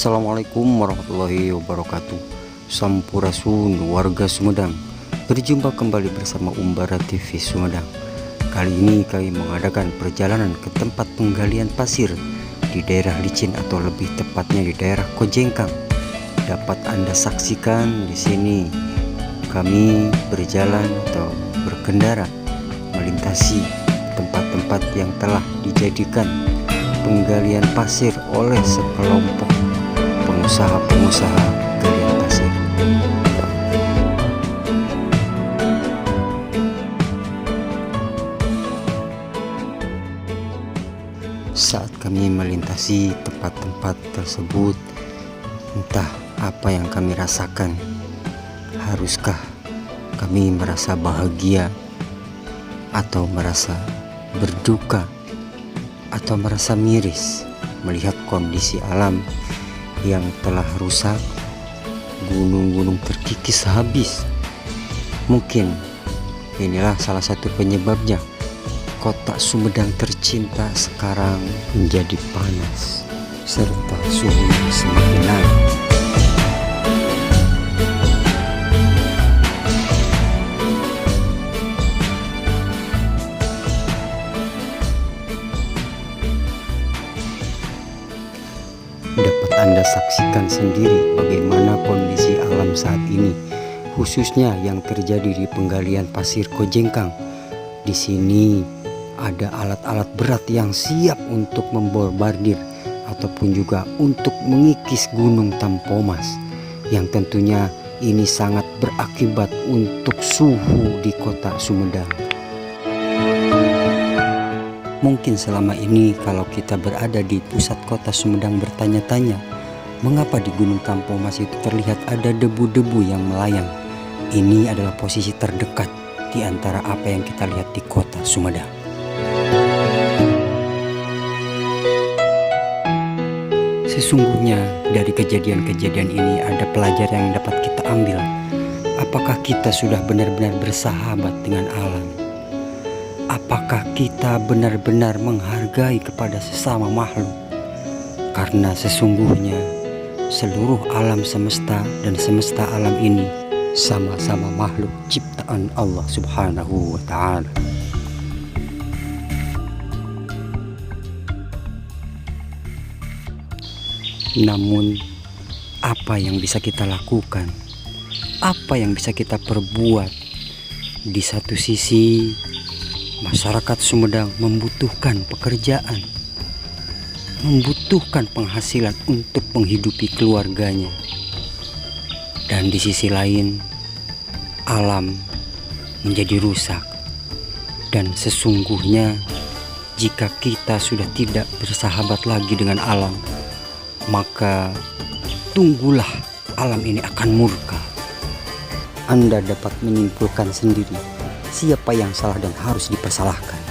Assalamualaikum warahmatullahi wabarakatuh. Sampurasun warga Sumedang, berjumpa kembali bersama Umbara TV Sumedang. Kali ini kami mengadakan perjalanan ke tempat penggalian pasir di daerah licin atau lebih tepatnya di daerah Kojengkang. Dapat Anda saksikan di sini kami berjalan atau berkendara melintasi tempat-tempat yang telah dijadikan penggalian pasir oleh sekelompok pengusaha-pengusaha galian pasir. Saat kami melintasi tempat-tempat tersebut, entah apa yang kami rasakan. Haruskah kami merasa bahagia, atau merasa berduka, atau merasa miris melihat kondisi alam yang telah rusak, gunung-gunung terkikis habis? Mungkin inilah salah satu penyebabnya kota Sumedang tercinta sekarang menjadi panas serta suhu semakin naik. Dapat Anda saksikan sendiri bagaimana kondisi alam saat ini, khususnya yang terjadi di penggalian pasir Kojengkang. Di sini ada alat-alat berat yang siap untuk membombardir ataupun juga untuk mengikis gunung Tampomas, yang tentunya ini sangat berakibat untuk suhu di kota Sumedang. Mungkin selama ini kalau kita berada di pusat kota Sumedang bertanya-tanya, mengapa di Gunung Tampomas itu terlihat ada debu-debu yang melayang? Ini adalah posisi terdekat di antara apa yang kita lihat di kota Sumedang. Sesungguhnya dari kejadian-kejadian ini ada pelajaran yang dapat kita ambil. Apakah kita sudah benar-benar bersahabat dengan alam? Apakah kita benar-benar menghargai kepada sesama makhluk? Karena sesungguhnya seluruh alam semesta dan semesta alam ini sama-sama makhluk ciptaan Allah Subhanahu wa Ta'ala. Namun apa yang bisa kita lakukan? Apa yang bisa kita perbuat? Di satu sisi masyarakat Sumedang membutuhkan pekerjaan, membutuhkan penghasilan untuk menghidupi keluarganya. Dan di sisi lain, alam menjadi rusak. Dan sesungguhnya jika kita sudah tidak bersahabat lagi dengan alam, maka tunggulah alam ini akan murka. Anda dapat menyimpulkan sendiri siapa yang salah dan harus dipersalahkan.